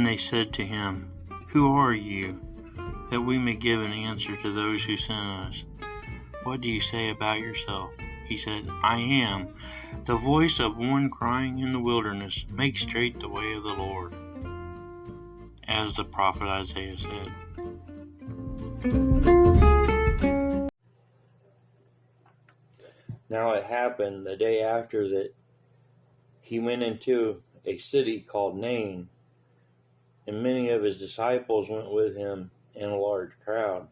they said to him, "Who are you? That we may give an answer to those who sent us. What do you say about yourself?" He said, "I am the voice of one crying in the wilderness, make straight the way of the Lord," as the prophet Isaiah said. Now it happened the day after that he went into a city called Nain, and many of his disciples went with him and a large crowd.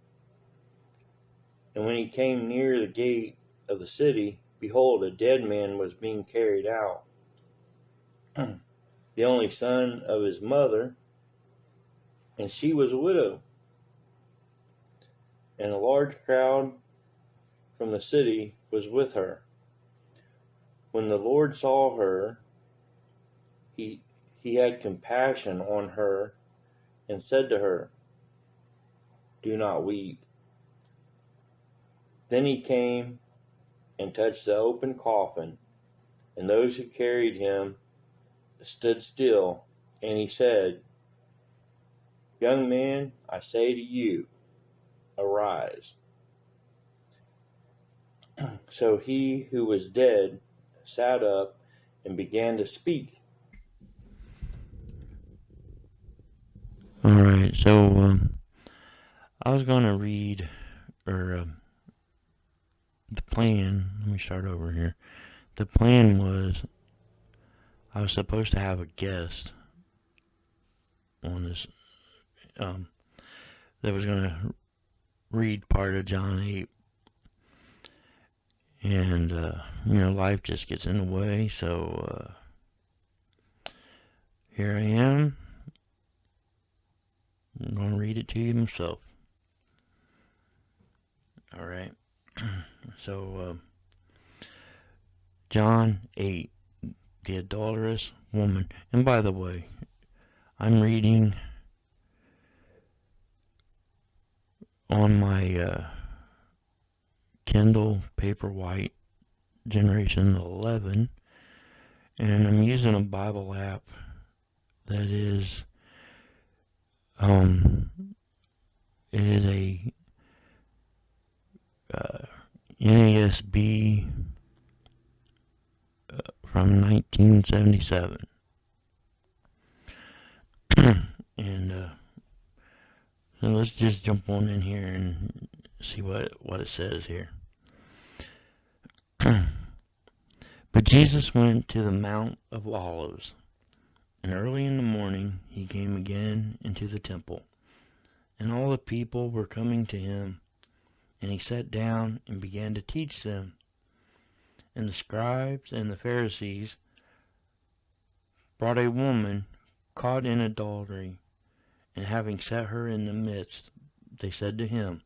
And when he came near the gate of the city, behold, a dead man was being carried out, the only son of his mother, and she was a widow. And a large crowd from the city was with her. When the Lord saw her, he had compassion on her and said to her, "Do not weep." Then he came and touched the open coffin, and those who carried him stood still, and he said, "Young man, I say to you, arise." So he who was dead sat up and began to speak. Alright, so I was going to read, the plan, let me start over here. The plan was, I was supposed to have a guest on this, that was going to read part of John 8. And, life just gets in the way, so here I am. I'm going to read it to you myself. Alright. So, John 8, the adulterous woman. And by the way, I'm reading on my Kindle Paperwhite Generation 11, and I'm using a Bible app that is it is a NASB from 1977. And so let's just jump on in here and see what it says here. But Jesus went to the Mount of Olives, and early in the morning he came again into the temple, and all the people were coming to him, and he sat down and began to teach them. And the scribes and the Pharisees brought a woman caught in adultery, and having set her in the midst, they said to him,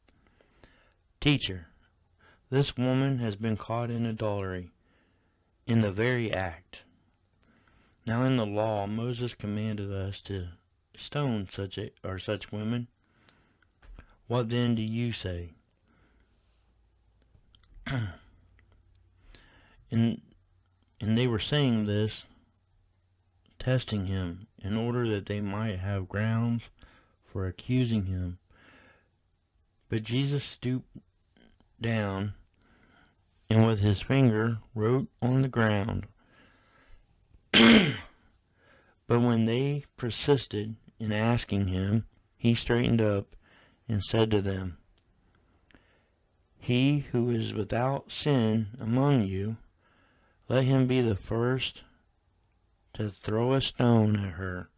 "Teacher, this woman has been caught in adultery, in the very act. Now in the law Moses commanded us to stone such women. What then do you say?" And they were saying this, testing him, in order that they might have grounds for accusing him. But Jesus stooped down and with his finger wrote on the ground. But when they persisted in asking him, he straightened up and said to them, "He who is without sin among you, let him be the first to throw a stone at her."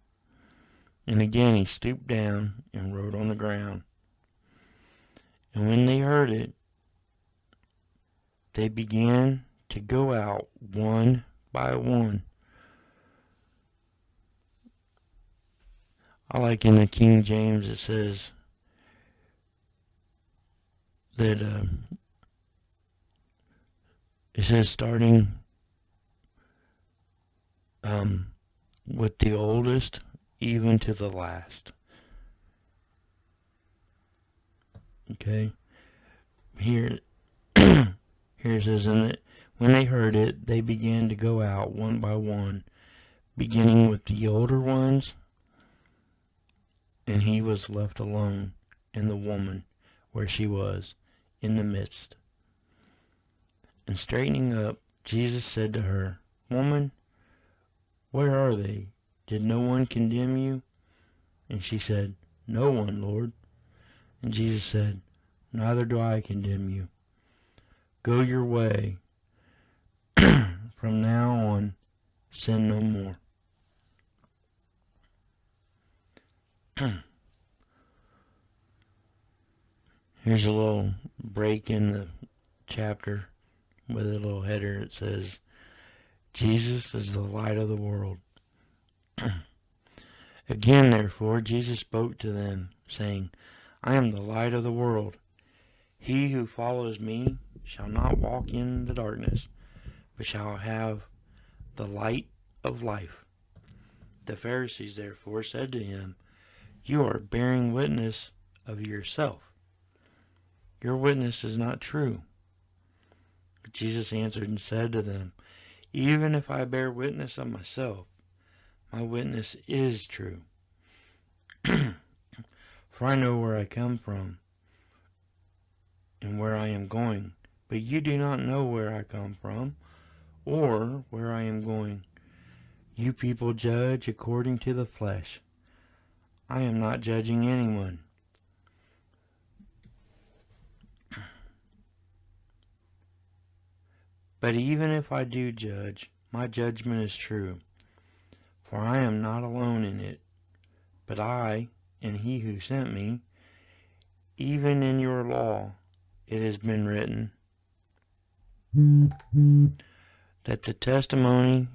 And again he stooped down and wrote on the ground. And when they heard it, they began to go out one by one. I like in the King James it says that it says starting with the oldest even to the last. Okay, here it says, "And when they heard it, they began to go out one by one, beginning with the older ones And he was left alone, and the woman where she was, in the midst. And straightening up, Jesus said to her, Woman, where are they? Did no one condemn you? And she said, No one, Lord. And Jesus said, Neither do I condemn you. Go your way. From now on, sin no more. Here's a little break in the chapter with a little header. It says, Jesus is the light of the world. Again, therefore, Jesus spoke to them, saying, I am the light of the world. He who follows me shall not walk in the darkness, but shall have the light of life. The Pharisees therefore said to him, You are bearing witness of yourself. Your witness is not true. But Jesus answered and said to them, Even if I bear witness of myself, my witness is true. For I know where I come from and where I am going, but you do not know where I come from or where I am going. You people judge according to the flesh. I am not judging anyone. But even if I do judge, my judgment is true, for I am not alone in it, but I and he who sent me. Even in your law it has been written that the testimony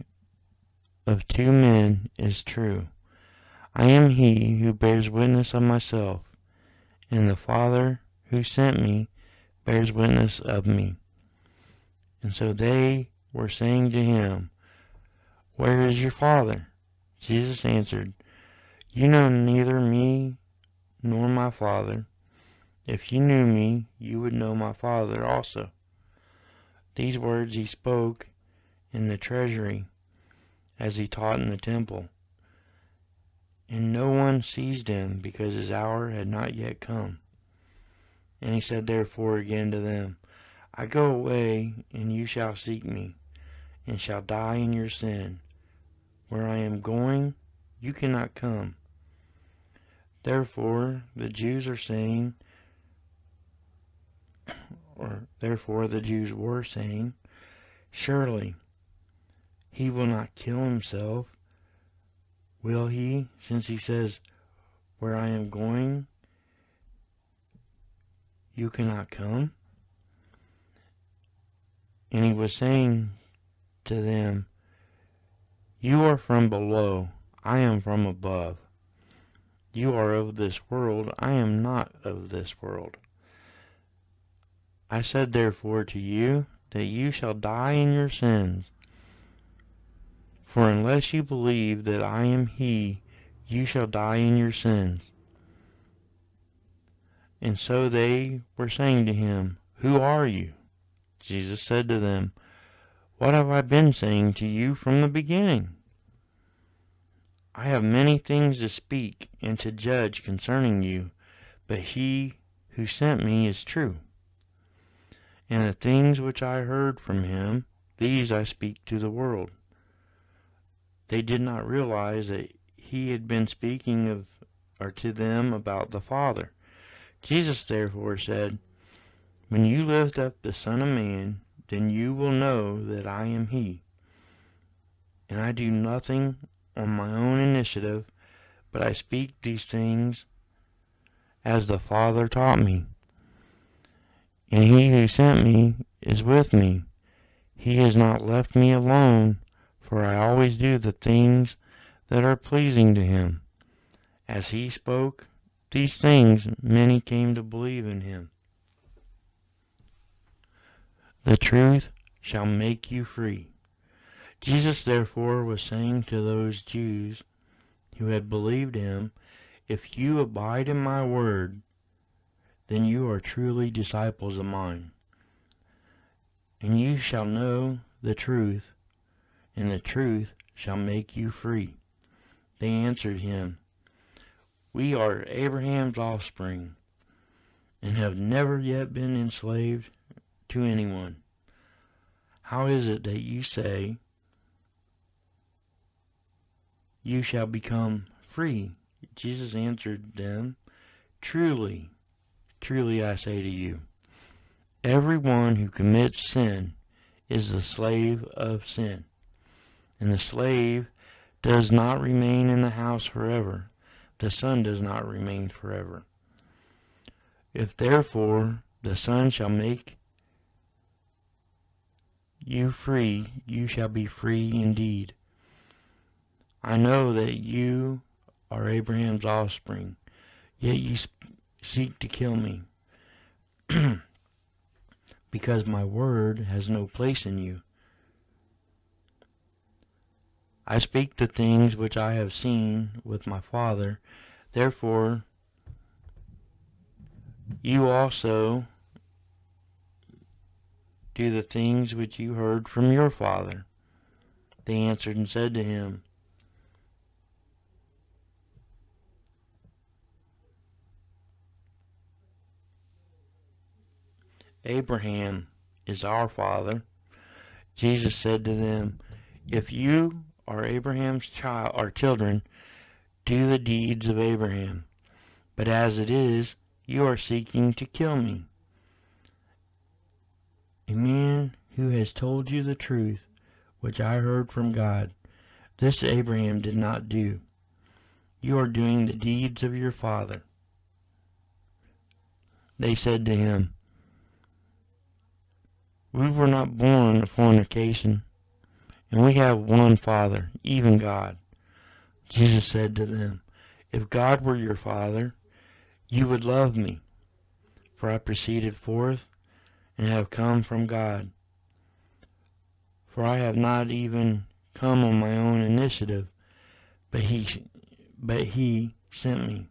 of two men is true. I am he who bears witness of myself, and the Father who sent me bears witness of me. And so they were saying to him, Where is your Father? Jesus answered, You know neither me nor my Father. If you knew me, you would know my Father also. These words he spoke in the treasury, as he taught in the temple. And no one seized him, because his hour had not yet come. And he said therefore again to them, I go away, and you shall seek me, and shall die in your sin. Where I am going, you cannot come. Therefore the Jews were saying, Surely he will not kill himself, will he, since he says, Where I am going, you cannot come? And he was saying to them, You are from below, I am from above. You are of this world, I am not of this world. I said therefore to you, that you shall die in your sins. For unless you believe that I am he, you shall die in your sins. And so they were saying to him, Who are you? Jesus said to them, What have I been saying to you from the beginning? I have many things to speak and to judge concerning you, but he who sent me is true. And the things which I heard from him, these I speak to the world. They did not realize that he had been speaking to them about the Father. Jesus therefore said, When you lift up the Son of Man, then you will know that I am he. And I do nothing on my own initiative, but I speak these things as the Father taught me. And he who sent me is with me. He has not left me alone, for I always do the things that are pleasing to him. As he spoke these things, many came to believe in him. The truth shall make you free. Jesus therefore was saying to those Jews who had believed him, If you abide in my word, then you are truly disciples of mine. And you shall know the truth, and the truth shall make you free. They answered him, We are Abraham's offspring and have never yet been enslaved to anyone. How is it that you say you shall become free?" Jesus answered them, "Truly, truly I say to you, everyone who commits sin is the slave of sin. And the slave does not remain in the house forever. The son does not remain forever. If therefore the Son shall make you free, you shall be free indeed. I know that you are Abraham's offspring, yet you seek to kill me, because my word has no place in you. I speak the things which I have seen with my Father, therefore you also do the things which you heard from your father." They answered and said to him, "Abraham is our father." Jesus said to them, "If you are Abraham's children, do the deeds of Abraham. But as it is, you are seeking to kill me, a man who has told you the truth, which I heard from God. This Abraham did not do. You are doing the deeds of your father." They said to him, "We were not born of fornication, and we have one Father, even God." Jesus said to them, "If God were your Father, you would love me, for I proceeded forth and have come from God. For I have not even come on my own initiative, but he sent me.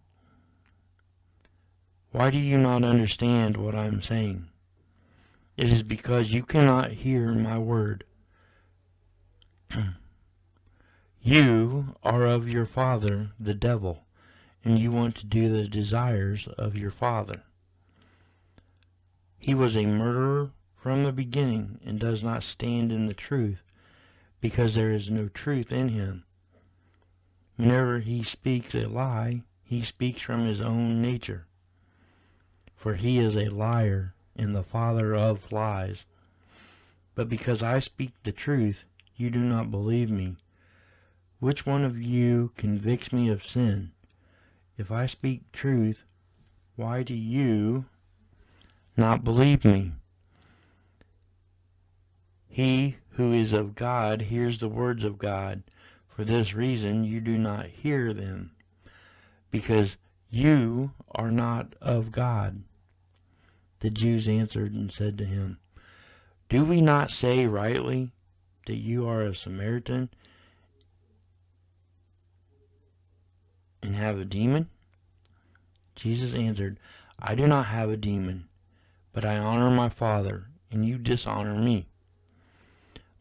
Why do you not understand what I am saying? It is because you cannot hear my word. You are of your father, the devil, and you want to do the desires of your father. He was a murderer from the beginning and does not stand in the truth, because there is no truth in him. Whenever he speaks a lie, he speaks from his own nature, for he is a liar and the father of lies. But because I speak the truth, you do not believe me. Which one of you convicts me of sin? If I speak truth, why do you not believe me? He who is of God hears the words of God. For this reason you do not hear them, because you are not of God." The Jews answered and said to him, "Do we not say rightly that you are a Samaritan and have a demon?" Jesus answered, "I do not have a demon, but I honor my Father, and you dishonor me.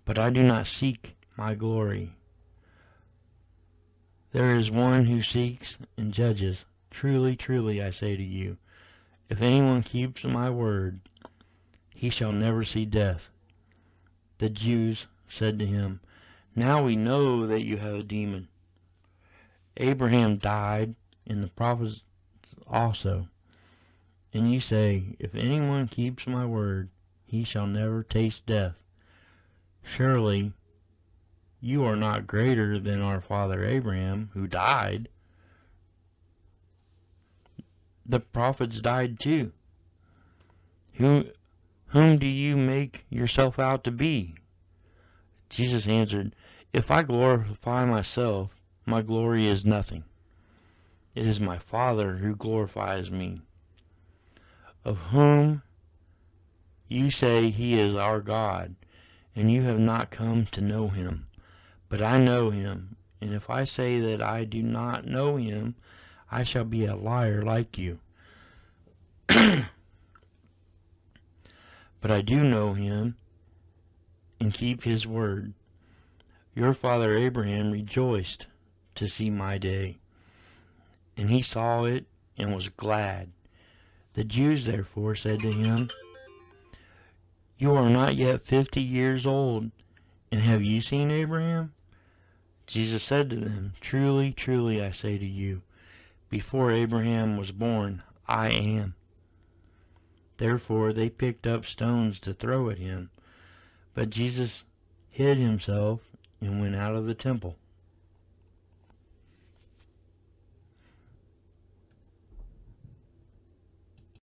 But I do not seek my glory. There is one who seeks and judges. Truly, truly, I say to you, if anyone keeps my word, he shall never see death." The Jews said to him, "Now we know that you have a demon. Abraham died, and the prophets also. And you say, if anyone keeps my word, he shall never taste death. Surely you are not greater than our father Abraham, who died. The prophets died too. Whom do you make yourself out to be?" Jesus answered, "If I glorify myself, my glory is nothing. It is my Father who glorifies me, of whom you say he is our God, and you have not come to know him. But I know him, and if I say that I do not know him, I shall be a liar like you. But I do know him and keep his word. Your father Abraham rejoiced to see my day, and he saw it and was glad. The Jews therefore said to him, "You are not yet 50 years old, and have you seen Abraham?" Jesus said to them, "Truly, truly, I say to you, before Abraham was born, I am." Therefore they picked up stones to throw at him. But Jesus hid himself and went out of the temple.